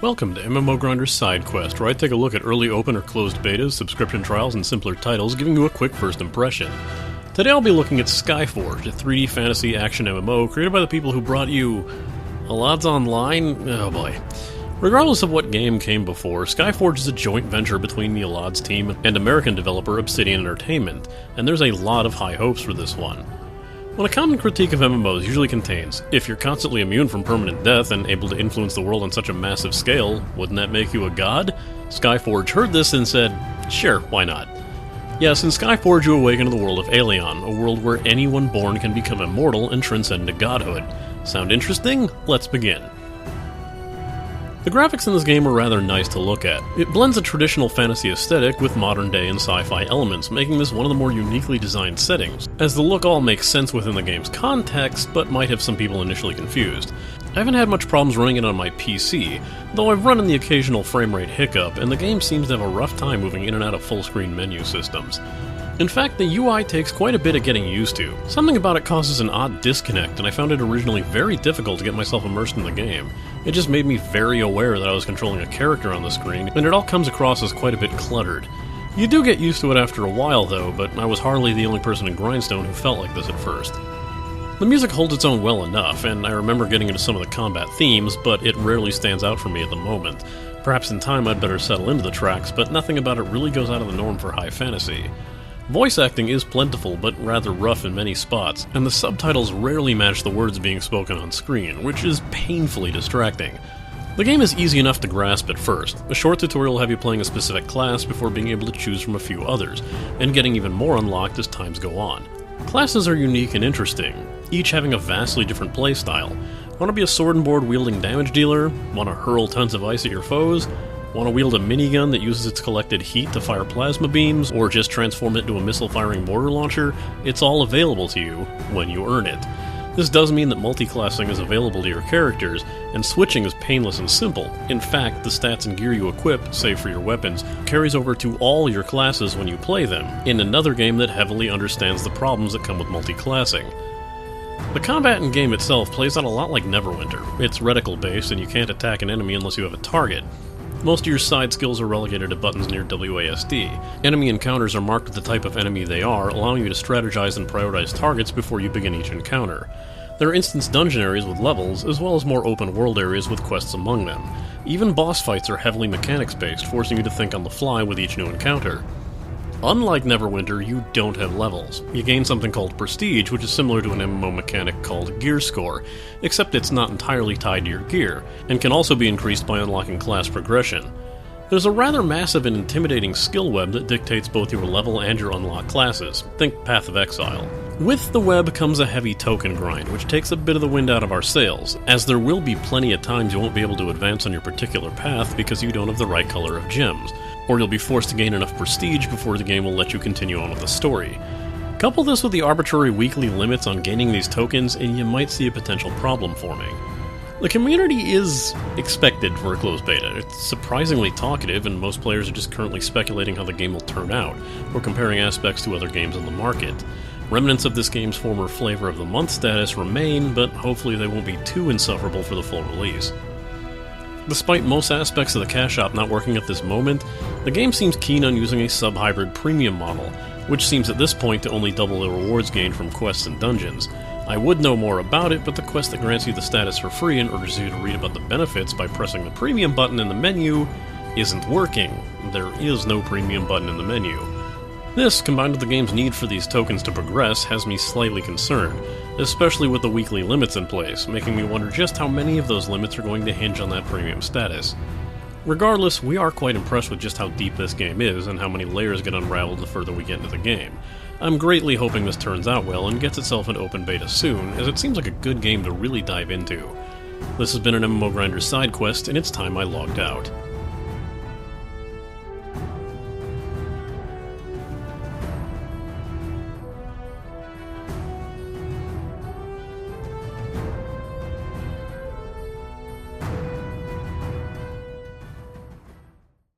Welcome to MMO Grinder's Sidequest, where I take a look at early open or closed betas, subscription trials, and simpler titles, giving you a quick first impression. Today I'll be looking at Skyforge, a 3D fantasy action MMO created by the people who brought you Allods Online? Oh boy. Regardless of what game came before, Skyforge is a joint venture between the Allods Team and American developer Obsidian Entertainment, and there's a lot of high hopes for this one. When a common critique of MMOs usually contains, if you're constantly immune from permanent death and able to influence the world on such a massive scale, wouldn't that make you a god? Skyforge heard this and said, sure, why not? Yes, in Skyforge you awaken to the world of Alien, a world where anyone born can become immortal and transcend to godhood. Sound interesting? Let's begin. The graphics in this game are rather nice to look at. It blends a traditional fantasy aesthetic with modern day and sci-fi elements, making this one of the more uniquely designed settings, as the look all makes sense within the game's context, but might have some people initially confused. I haven't had much problems running it on my PC, though I've run in the occasional frame rate hiccup, and the game seems to have a rough time moving in and out of full-screen menu systems. In fact, the UI takes quite a bit of getting used to. Something about it causes an odd disconnect, and I found it originally very difficult to get myself immersed in the game. It just made me very aware that I was controlling a character on the screen, and it all comes across as quite a bit cluttered. You do get used to it after a while though, but I was hardly the only person in Grindstone who felt like this at first. The music holds its own well enough, and I remember getting into some of the combat themes, but it rarely stands out for me at the moment. Perhaps in time I'd better settle into the tracks, but nothing about it really goes out of the norm for high fantasy. Voice acting is plentiful, but rather rough in many spots, and the subtitles rarely match the words being spoken on screen, which is painfully distracting. The game is easy enough to grasp at first. A short tutorial will have you playing a specific class before being able to choose from a few others, and getting even more unlocked as times go on. Classes are unique and interesting, each having a vastly different playstyle. Want to be a sword and board wielding damage dealer? Want to hurl tons of ice at your foes? Want to wield a minigun that uses its collected heat to fire plasma beams, or just transform it into a missile-firing mortar launcher? It's all available to you when you earn it. This does mean that multi-classing is available to your characters, and switching is painless and simple. In fact, the stats and gear you equip, save for your weapons, carries over to all your classes when you play them, in another game that heavily understands the problems that come with multi-classing. The combat in game itself plays out a lot like Neverwinter. It's reticle-based, and you can't attack an enemy unless you have a target. Most of your side skills are relegated to buttons near WASD. Enemy encounters are marked with the type of enemy they are, allowing you to strategize and prioritize targets before you begin each encounter. There are instance dungeon areas with levels, as well as more open world areas with quests among them. Even boss fights are heavily mechanics-based, forcing you to think on the fly with each new encounter. Unlike Neverwinter, you don't have levels. You gain something called Prestige, which is similar to an MMO mechanic called Gear Score, except it's not entirely tied to your gear, and can also be increased by unlocking class progression. There's a rather massive and intimidating skill web that dictates both your level and your unlocked classes. Think Path of Exile. With the web comes a heavy token grind, which takes a bit of the wind out of our sails, as there will be plenty of times you won't be able to advance on your particular path because you don't have the right color of gems, or you'll be forced to gain enough prestige before the game will let you continue on with the story. Couple this with the arbitrary weekly limits on gaining these tokens, and you might see a potential problem forming. The community is expected for a closed beta. It's surprisingly talkative, and most players are just currently speculating how the game will turn out, or comparing aspects to other games on the market. Remnants of this game's former Flavor of the Month status remain, but hopefully they won't be too insufferable for the full release. Despite most aspects of the cash shop not working at this moment, the game seems keen on using a sub-hybrid premium model, which seems at this point to only double the rewards gained from quests and dungeons. I would know more about it, but the quest that grants you the status for free and urges you to read about the benefits by pressing the premium button in the menu isn't working. There is no premium button in the menu. This, combined with the game's need for these tokens to progress, has me slightly concerned, especially with the weekly limits in place, making me wonder just how many of those limits are going to hinge on that premium status. Regardless, we are quite impressed with just how deep this game is and how many layers get unraveled the further we get into the game. I'm greatly hoping this turns out well and gets itself an open beta soon, as it seems like a good game to really dive into. This has been an MMO Grinder Sidequest, and it's time I logged out.